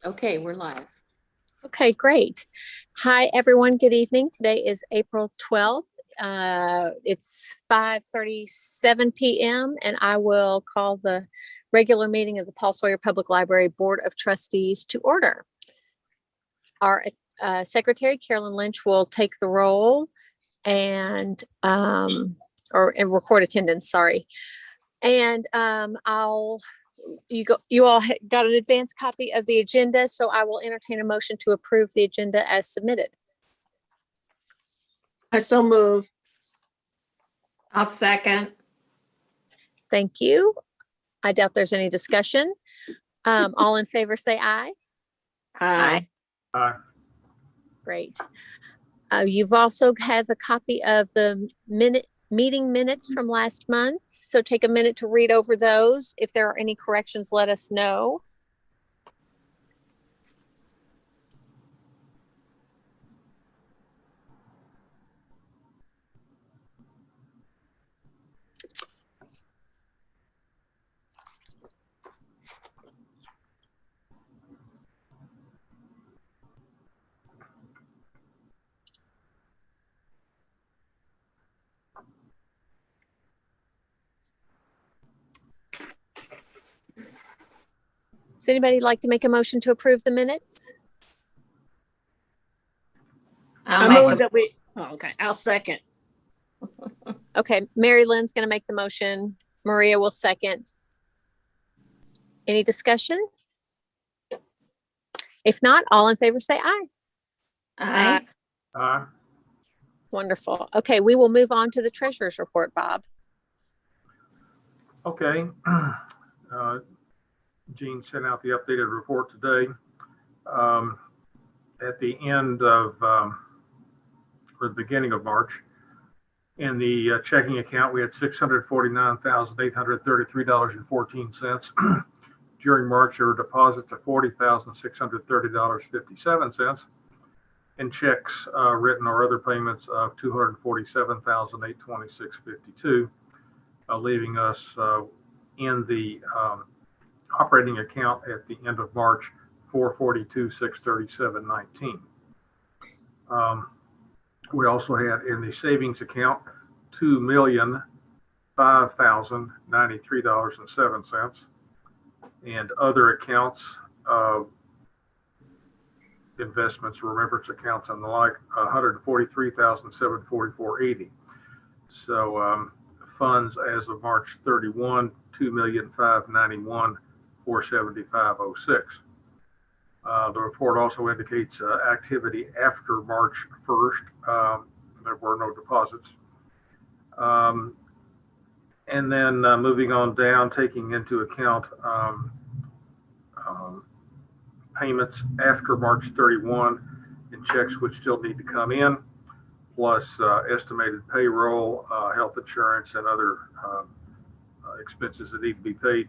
Okay, we're live. Okay, great. Hi, everyone. Good evening. Today is April 12th. It's 5:37 p.m. and I will call the regular meeting of the Paul Sawyer Public Library Board of Trustees to order. Our Secretary, Carolyn Lynch, will take the roll and record attendance, sorry. And you all got an advance copy of the agenda, so I will entertain a motion to approve the agenda as submitted. I so move. I'll second. Thank you. I doubt there's any discussion. All in favor say aye. Aye. Aye. Great. You've also had the copy of the meeting minutes from last month. So take a minute to read over those. If there are any corrections, let us know. Does anybody like to make a motion to approve the minutes? I'll second. Okay, Mary Lynn's going to make the motion. Maria will second. Any discussion? If not, all in favor say aye. Aye. Aye. Wonderful. Okay, we will move on to the treasurer's report, Bob. Okay. Jean sent out the updated report today. At the end of, or the beginning of March, in the checking account, we had $649,833.14. During March, there were deposits of $40,630.57, and checks written or other payments of $247,826.52, leaving us in the operating account at the end of March $442,637.19. We also had in the savings account $2,005,093.07, and other accounts, investments, remembrance accounts, and the like, $143,744.80. So funds as of March 31, $2,591,475.06. The report also indicates activity after March 1st. There were no deposits. And then moving on down, taking into account payments after March 31 and checks which still need to come in, plus estimated payroll, health insurance, and other expenses that need to be paid.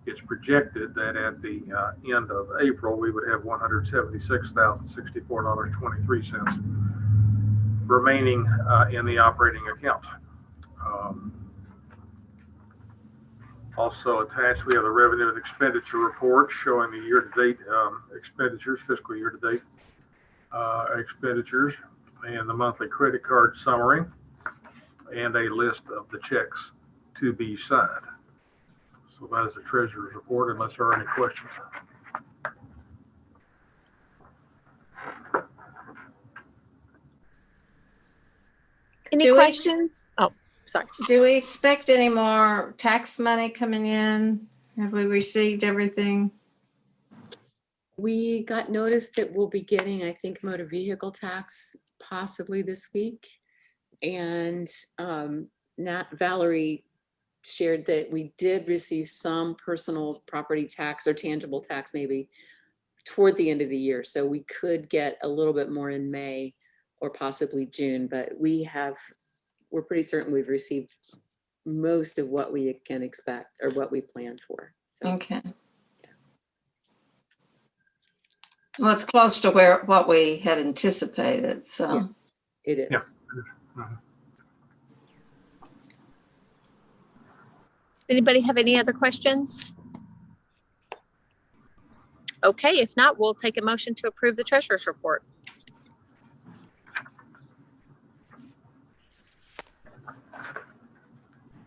It's projected that at the end of April, we would have $176,064.23 remaining in the operating account. Also attached, we have the revenue and expenditure report showing the year-to-date expenditures, fiscal year-to-date expenditures, and the monthly credit card summary, and a list of the checks to be signed. So that is the treasurer's report, unless there are any questions. Any questions? Oh, sorry. Do we expect any more tax money coming in? Have we received everything? We got notice that we'll be getting, I think, motor vehicle tax possibly this week. And Valerie shared that we did receive some personal property tax or tangible tax maybe toward the end of the year. So we could get a little bit more in May or possibly June, but we're pretty certain we've received most of what we can expect or what we planned for. So, okay. Yeah. Well, it's close to what we had anticipated, so. Yes, it is. Yeah. Anybody have any other questions? Okay, if not, we'll take a motion to approve the treasurer's report.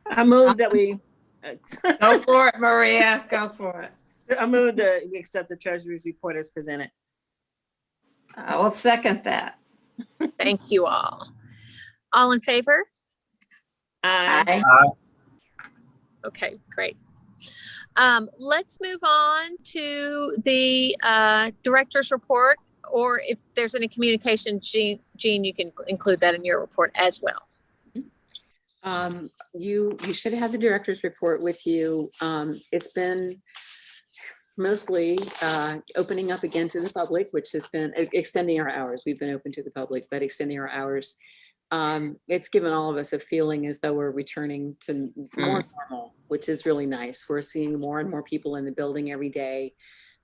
I move that we, Go for it, Maria. Go for it. I move that we accept the treasurer's report as presented. I will second that. Thank you all. All in favor? Aye. Okay, great. Let's move on to the director's report, or if there's any communication, Jean, you can include that in your report as well. You should have the director's report with you. It's been mostly opening up again to the public, which has been extending our hours. We've been open to the public, but extending our hours. It's given all of us a feeling as though we're returning to more normal, which is really nice. We're seeing more and more people in the building every day.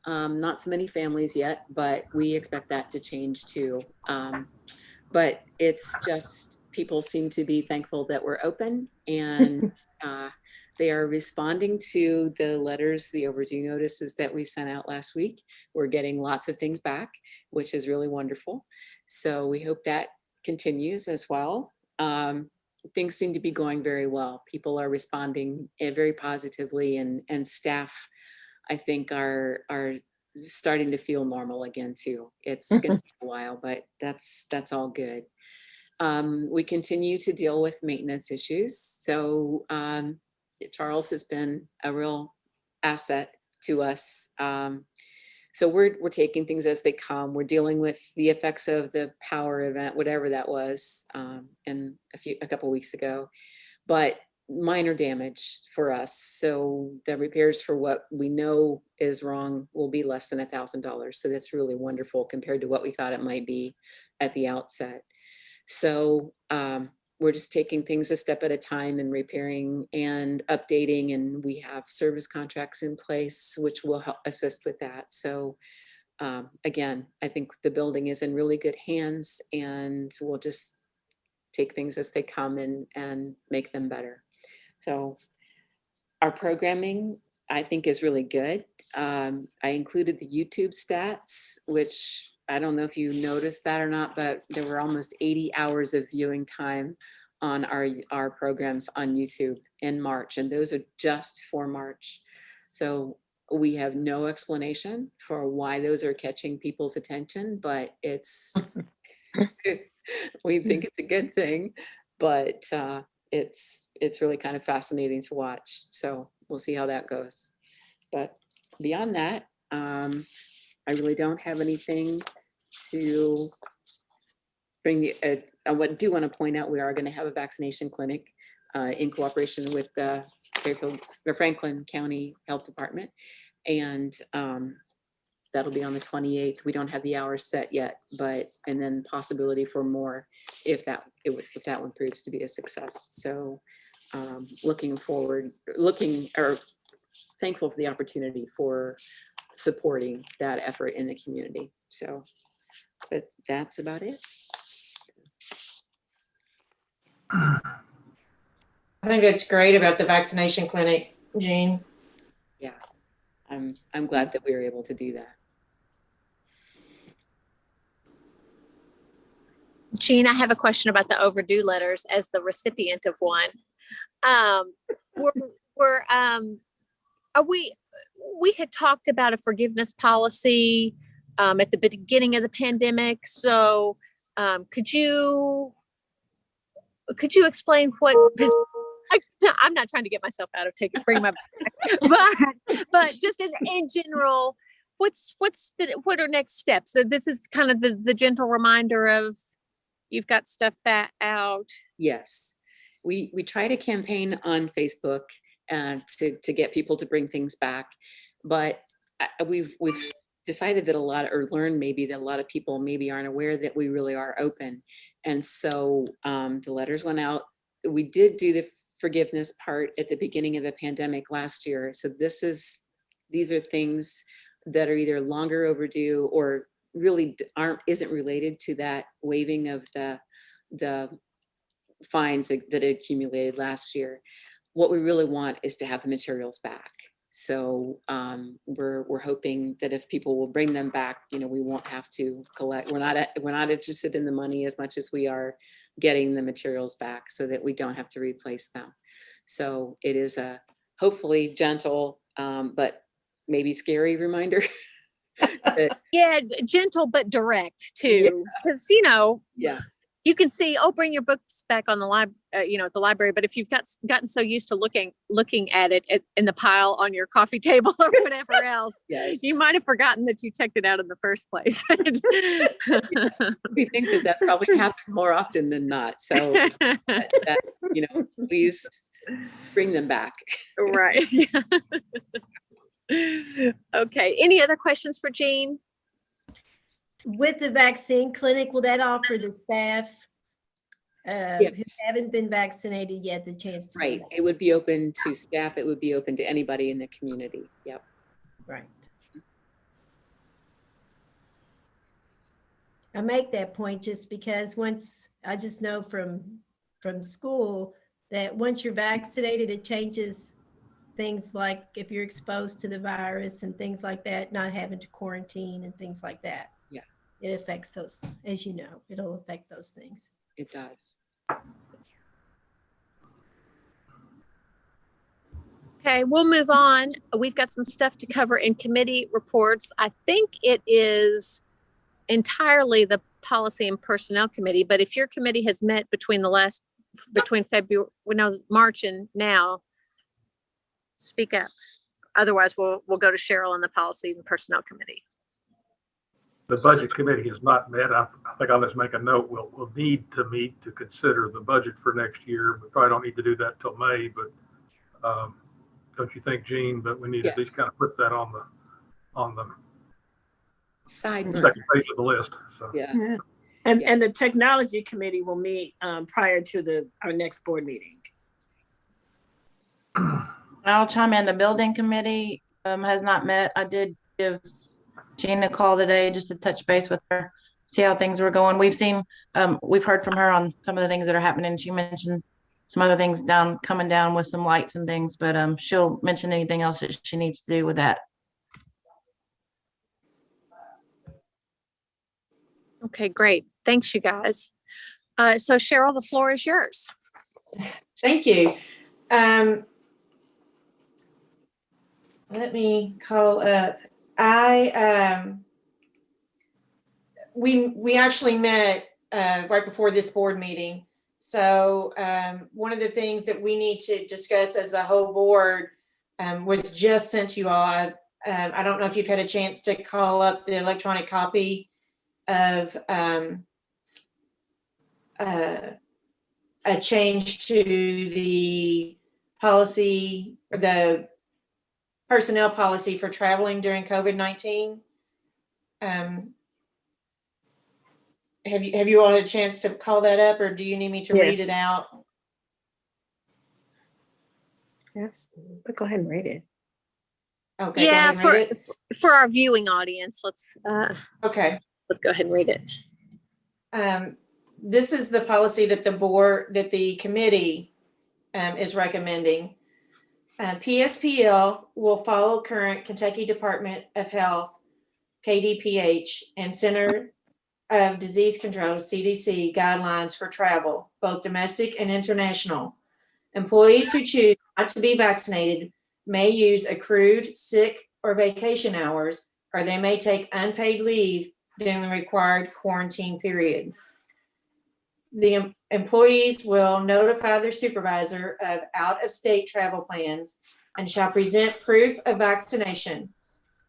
Not so many families yet, but we expect that to change too. But it's just, people seem to be thankful that we're open, and they are responding to the letters, the overdue notices that we sent out last week. We're getting lots of things back, which is really wonderful. So we hope that continues as well. Things seem to be going very well. People are responding very positively, and staff, I think, are starting to feel normal again too. It's going to take a while, but that's all good. We continue to deal with maintenance issues. So Charles has been a real asset to us. So we're taking things as they come. We're dealing with the effects of the power event, whatever that was, in a couple weeks ago, but minor damage for us. So the repairs for what we know is wrong will be less than $1,000. So that's really wonderful compared to what we thought it might be at the outset. So we're just taking things a step at a time and repairing and updating, and we have service contracts in place which will help assist with that. So again, I think the building is in really good hands, and we'll just take things as they come and make them better. So our programming, I think, is really good. I included the YouTube stats, which I don't know if you noticed that or not, but there were almost 80 hours of viewing time on our programs on YouTube in March, and those are just for March. So we have no explanation for why those are catching people's attention, but it's we think it's a good thing, but it's really kind of fascinating to watch. So we'll see how that goes. But beyond that, I really don't have anything to bring you. I do want to point out we are going to have a vaccination clinic in cooperation with the Franklin County Health Department, and that'll be on the 28th. We don't have the hours set yet, but and then possibility for more if that one proves to be a success. So thankful for the opportunity for supporting that effort in the community. So, but that's about it. I think it's great about the vaccination clinic, Jean. Yeah, I'm glad that we were able to do that. Jean, I have a question about the overdue letters as the recipient of one. We had talked about a forgiveness policy at the beginning of the pandemic. So could you explain what? I'm not trying to get myself out of bring my back, but just in general, what are next steps? So this is kind of the gentle reminder of you've got stuff back out. Yes, we try to campaign on Facebook to get people to bring things back, but we've decided that learned maybe that a lot of people maybe aren't aware that we really are open, and so the letters went out. We did do the forgiveness part at the beginning of the pandemic last year. So these are things that are either longer overdue or really isn't related to that waiving of the fines that accumulated last year. What we really want is to have the materials back. So we're hoping that if people will bring them back, we won't have to collect. We're not interested in the money as much as we are getting the materials back, so that we don't have to replace them. So it is a hopefully gentle, but maybe scary reminder. Yeah, gentle but direct Yeah. too, because Yeah. you can see, bring your books back on the at the library. But if you've gotten so used to looking at it in the pile on your coffee table or whatever else, Yes. you might have forgotten that you checked it out in the first place. We think that that's probably happened more often than not. So that, please bring them back. Right. Okay. Any other questions for Jean? With the vaccine clinic, will that offer the staff who Yes. haven't been vaccinated yet the chance to? Right. It would be open to staff. It would be open to anybody in the community. Yep. Right. I make that point just because I just know from school that once you're vaccinated, it changes things like if you're exposed to the virus and things like that, not having to quarantine and things like that. Yeah. It affects those, as you know, it'll affect those things. It does. Okay, we'll move on. We've got some stuff to cover in committee reports. I think it is entirely the Policy and Personnel Committee, but if your committee has met between March and now, speak up. Otherwise, we'll go to Cheryl on the Policy and Personnel Committee. The budget committee has not met. I think I'll just make a note. We'll need to meet to consider the budget for next year. We probably don't need to do that till May, but don't you think, Jean? But we need to at least kind of put that on the Side second page of the list. So. Yeah. Yeah. And the technology committee will meet prior to our next board meeting. I'll chime in. The building committee has not met. I did give Jean a call today just to touch base with her, see how things were going. We've heard from her on some of the things that are happening. She mentioned some other things coming down with some lights and things, but she'll mention anything else that she needs to do with that. Okay, great. Thanks, you guys. So Cheryl, the floor is yours. Thank you. Let me call up. We actually met right before this board meeting. So one of the things that we need to discuss as the whole board was just sent to you all. I don't know if you've had a chance to call up the electronic copy of a change to the policy, or the personnel policy for traveling during COVID-19. Have you all had a chance to call that up, or do you need me to read it out? Yes, but go ahead and read it. Okay. Yeah, go ahead and read it. for our viewing audience, let's Okay. go ahead and read it. This is the policy that the committee is recommending. PSPL will follow current Kentucky Department of Health, KDPH, and Center of Disease Control, CDC, guidelines for travel, both domestic and international. Employees who choose not to be vaccinated may use accrued sick or vacation hours, or they may take unpaid leave during the required quarantine period. The employees will notify their supervisor of out-of-state travel plans and shall present proof of vaccination.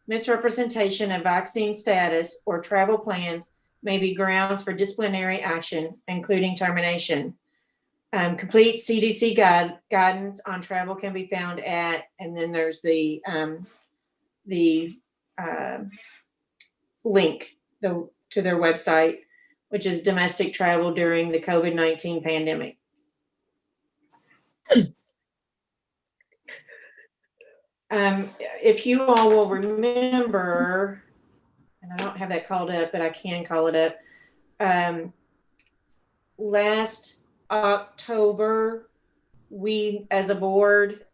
Misrepresentation of vaccine status or travel plans may be grounds for disciplinary action, including termination. Complete CDC guidance on travel can be found at, and then there's the link to their website, which is domestic travel during the COVID-19 pandemic. If you all will remember, and I don't have that called up, but I can call it up. Last October, we as a board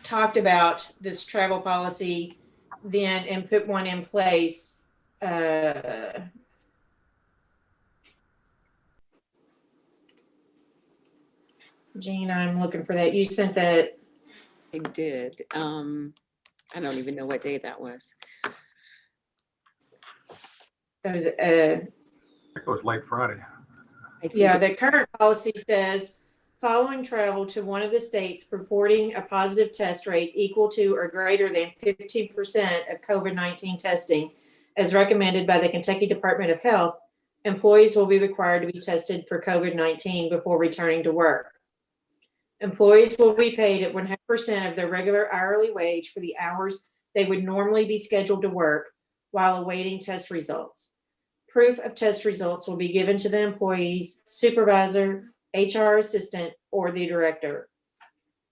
talked about this travel policy then and put one in place. Jean, I'm looking for that. You sent that. I did. I don't even know what day that was. That was, It was late Friday. I think yeah, it- the current policy says, following travel to one of the states purporting a positive test rate equal to or greater than 15% of COVID-19 testing, as recommended by the Kentucky Department of Health, employees will be required to be tested for COVID-19 before returning to work. Employees will be paid at 100% of their regular hourly wage for the hours they would normally be scheduled to work while awaiting test results. Proof of test results will be given to the employee's supervisor, HR assistant, or the director.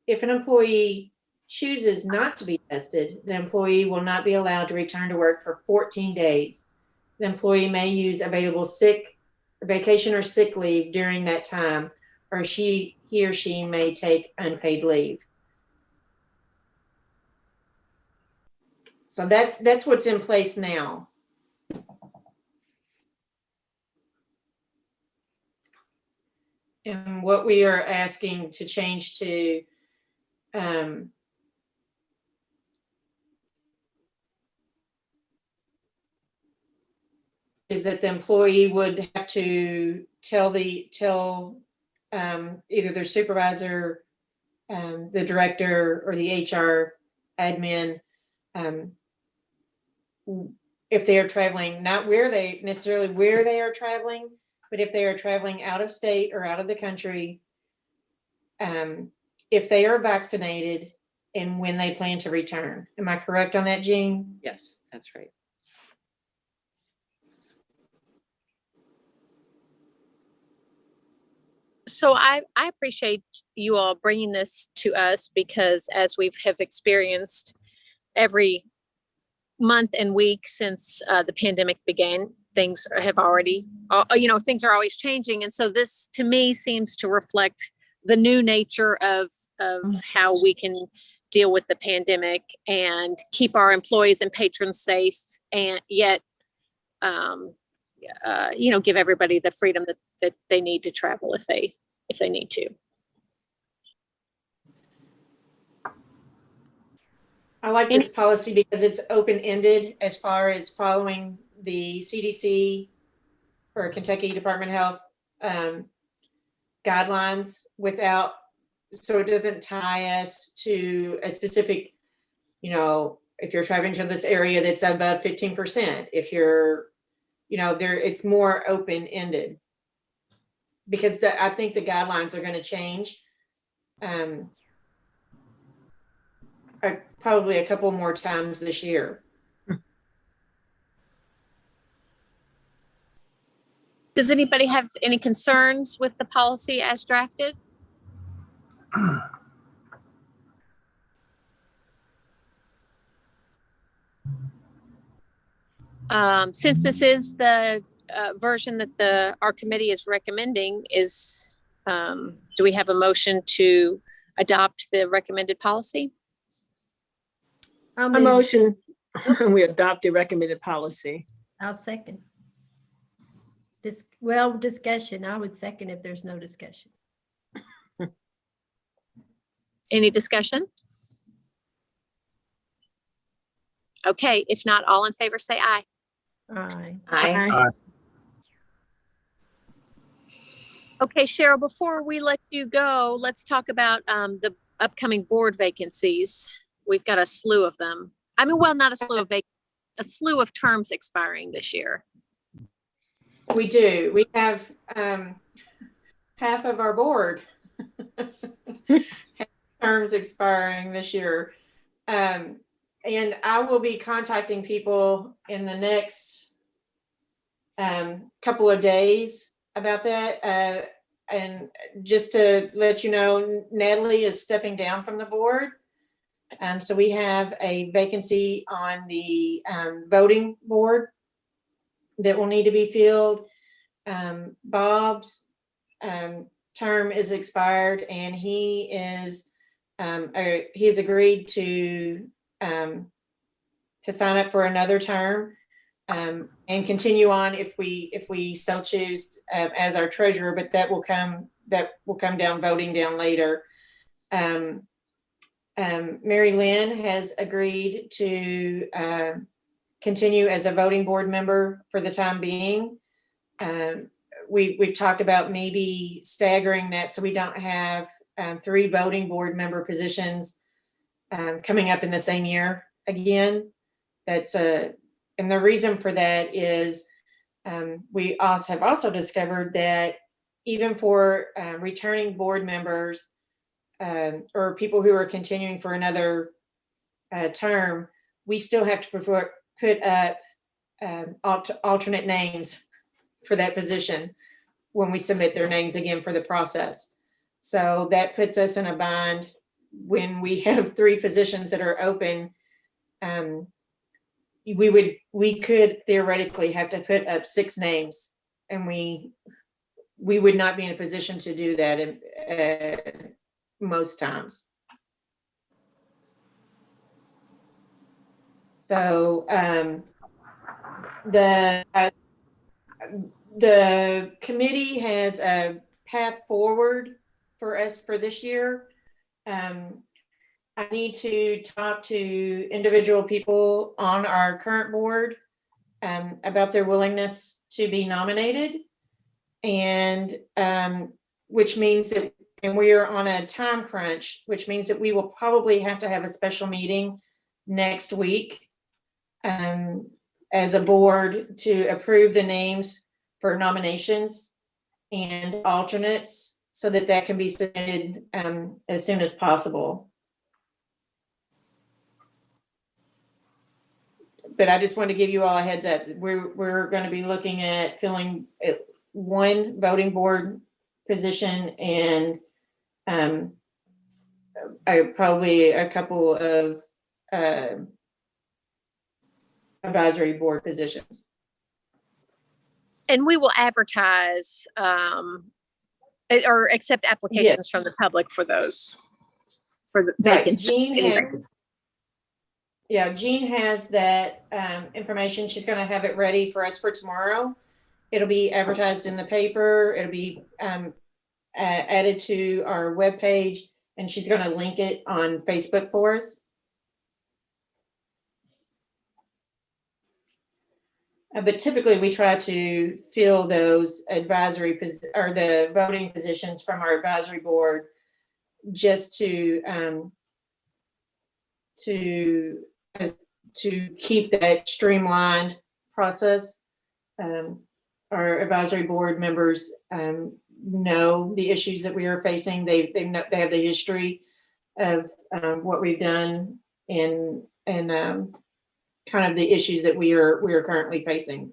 If an employee chooses not to be tested, the employee will not be allowed to return to work for 14 days. The employee may use available vacation or sick leave during that time, or he or she may take unpaid leave. So that's what's in place now. And what we are asking to change to is that the employee would have to tell either their supervisor, the director, or the HR admin if they are traveling, not where they are traveling, but if they are traveling out of state or out of the country, if they are vaccinated and when they plan to return. Am I correct on that, Jean? Yes, that's right. So I appreciate you all bringing this to us, because as we have experienced every month and week since the pandemic began, things have already, things are always changing. And so this to me seems to reflect the new nature of how we can deal with the pandemic and keep our employees and patrons safe, and yet, give everybody the freedom that they need to travel if they need to. I like this policy because it's open-ended as far as following the CDC or Kentucky Department of Health guidelines so it doesn't tie us to a specific, if you're traveling to this area that's above 15%, if you're, it's more open-ended. Because I think the guidelines are going to change probably a couple more times this year. Does anybody have any concerns with the policy as drafted? Since this is the version that our committee is recommending, do we have a motion to adopt the recommended policy? I'll A move. motion, we adopt the recommended policy. I'll second. Discussion. I would second if there's no discussion. Any discussion? Okay, if not, all in favor say aye. Aye. Aye. Okay, Cheryl, before we let you go, let's talk about the upcoming board vacancies. We've got a slew of them. I mean, well, not a slew of a slew of terms expiring this year. We do. We have half of our board terms expiring this year. And I will be contacting people in the next couple of days about that. And just to let you know, Natalie is stepping down from the board. So we have a vacancy on the voting board that will need to be filled. Bob's term is expired, and he is he's agreed to sign up for another term and continue on if we so choose as our treasurer, but that will come down voting down later. Mary Lynn has agreed to continue as a voting board member for the time being. We've talked about maybe staggering that so we don't have 3 voting board member positions coming up in the same year again. And the reason for that is we have also discovered that even for returning board members or people who are continuing for another term, we still have to put up alternate names for that position when we submit their names again for the process. So that puts us in a bind when we have 3 positions that are open. We could theoretically have to put up 6 names, and we would not be in a position to do that most times. So the committee has a path forward for us for this year. I need to talk to individual people on our current board about their willingness to be nominated, and which means that, and we are on a time crunch, which means that we will probably have to have a special meeting next week as a board to approve the names for nominations and alternates so that can be submitted as soon as possible. But I just want to give you all a heads up. We're going to be looking at filling 1 voting board position and probably a couple of advisory board positions. And we will advertise or accept applications from the public for those, for the vacancies. Jean has that information. She's going to have it ready for us for tomorrow. It'll be advertised in the paper. It'll be added to our webpage, and she's going to link it on Facebook for us. But typically we try to fill those advisory or the voting positions from our advisory board just to keep that streamlined process. Our advisory board members know the issues that we are facing. They have the history of what we've done and kind of the issues that we are currently facing.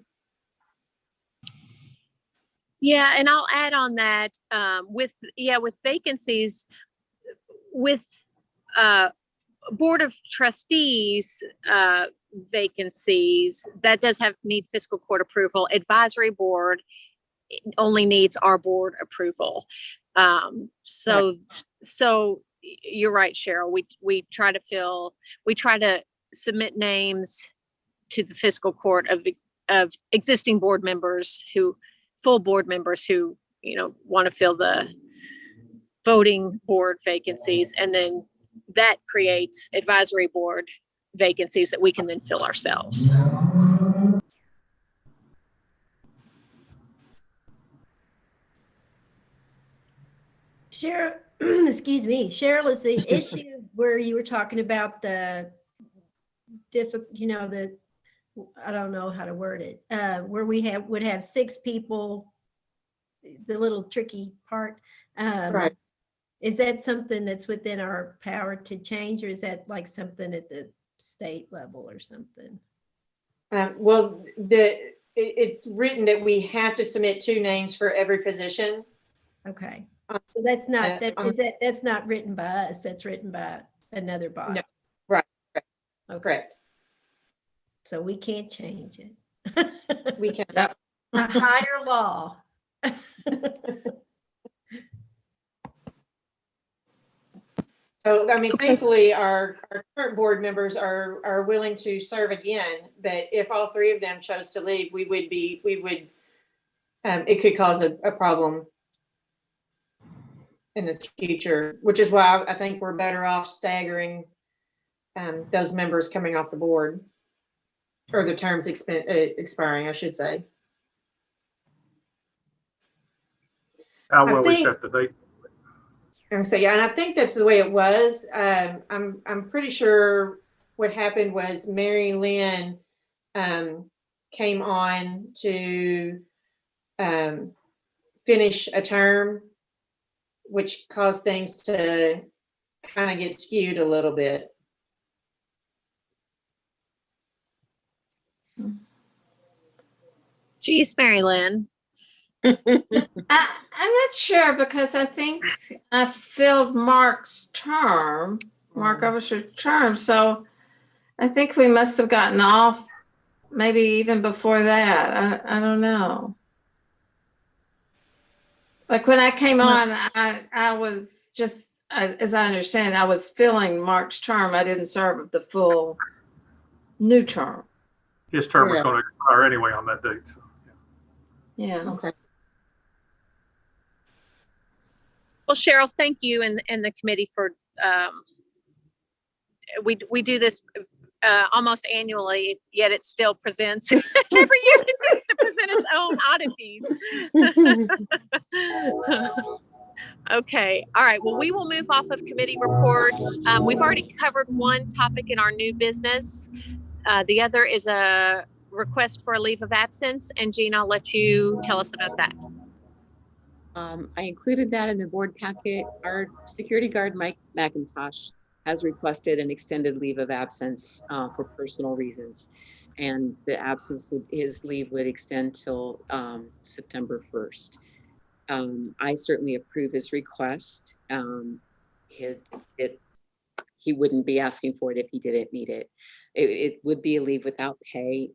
Yeah, and I'll add on that with vacancies, with Board of Trustees vacancies, that does need fiscal court approval. Advisory board only needs our board approval. So you're right, Cheryl. We try to submit names to the fiscal court of existing board members full board members who want to fill the voting board vacancies, and then that creates advisory board vacancies that we can then fill ourselves. Cheryl, excuse me, Cheryl, is the issue where you were talking about the I don't know how to word it, where we would have 6 people, the little tricky part. Right. Is that something that's within our power to change, or is that like something at the state level or something? Well, it's written that we have to submit 2 names for every position. Okay. So that's not that's not written by us. That's written by another body. No. Right. Okay. Correct. So we can't change it. We can. A higher law. So, I mean, Okay. thankfully, our current board members are willing to serve again, but if all three of them chose to leave, it could cause a problem in the future, which is why I think we're better off staggering those members coming off the board, or the terms expiring, I should say. How I will we think- set the date? And so, yeah, and I think that's the way it was. I'm pretty sure what happened was Mary Lynn came on to finish a term, which caused things to kind of get skewed a little bit. Geez, Mary Lynn. I'm not sure because I think I filled Mark's term, Mark Overstreet's term. So I think we must have gotten off maybe even before that. I don't know. Like when I came on, I was just, as I understand, I was filling Mark's term. I didn't serve the full new term. His term was Yeah. going to expire anyway on that date. So, Yeah. Okay. Well, Cheryl, thank you and the committee for, we do this almost annually, yet it still presents, every year it seems to present its own oddities. Okay, all right, well, we will move off of committee reports. We've already covered one topic in our new business. The other is a request for a leave of absence, and Jean, I'll let you tell us about that. I included that in the board packet. Our security guard, Mike McIntosh, has requested an extended leave of absence for personal reasons. And the his leave would extend till September 1st. I certainly approve his request. He wouldn't be asking for it if he didn't need it. It would be a leave without pay.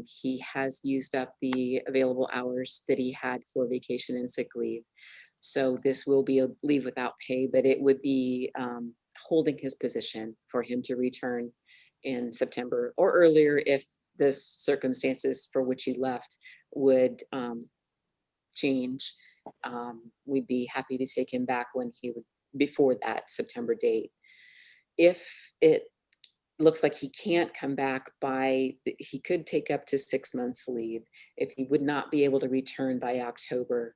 He has used up the available hours that he had for vacation and sick leave. So this will be a leave without pay, but it would be holding his position for him to return in September or earlier if the circumstances for which he left would change. We'd be happy to take him back when he would, before that September date. If it looks like he can't come back he could take up to 6 months leave. If he would not be able to return by October,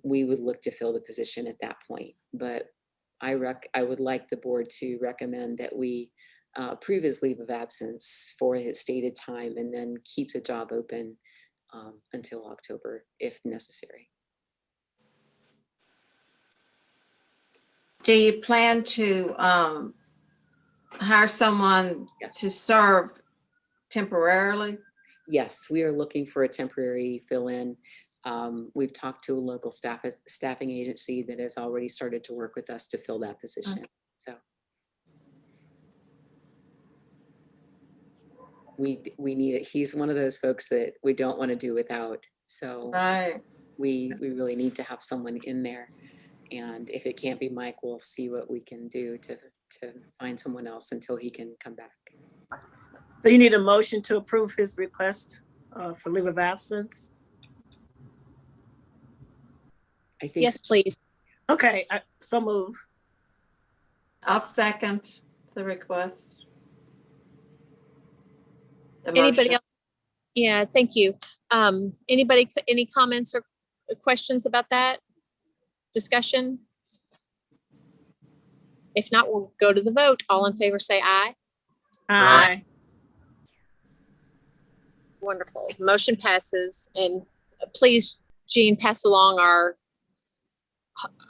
we would look to fill the position at that point. But I would like the board to recommend that we approve his leave of absence for his stated time and then keep the job open until October if necessary. Do you plan to hire someone to serve temporarily? Yes, we are looking for a temporary fill-in. We've talked to a local staffing agency that has already started to work with us to fill that position. Okay. So we need it. He's one of those folks that we don't want to do without. So Right. we really need to have someone in there. And if it can't be Mike, we'll see what we can do to find someone else until he can come back. So you need a motion to approve his request for leave of absence? I think Yes, please. Okay, so move. I'll second the request. The Anybody motion. else? Yeah, thank you. Anybody, any comments or questions about that discussion? If not, we'll go to the vote. All in favor, say aye. Aye. Wonderful. Motion passes. And please, Jean, pass along our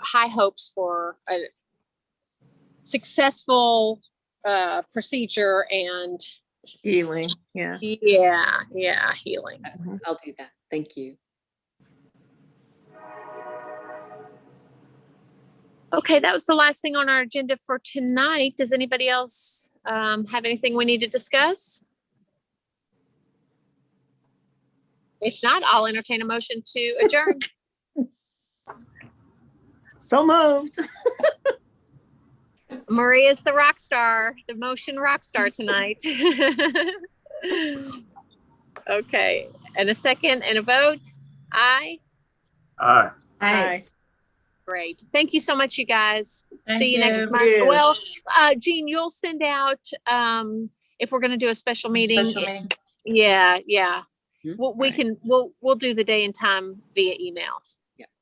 high hopes for a successful procedure and Healing, yeah. healing. I'll do that. Thank you. Okay, that was the last thing on our agenda for tonight. Does anybody else have anything we need to discuss? If not, I'll entertain a motion to adjourn. So moved. Maria's the rock star, the motion rock star tonight. Okay, and a second and a vote. Aye. Aye. Aye. Great. Thank you so much, you guys. Thank See you next you. month. Thank you. Well, Jean, you'll send out, if we're gonna do a special meeting. Special meeting. Yeah. Hmm, We right. can, we'll do the day and time via email.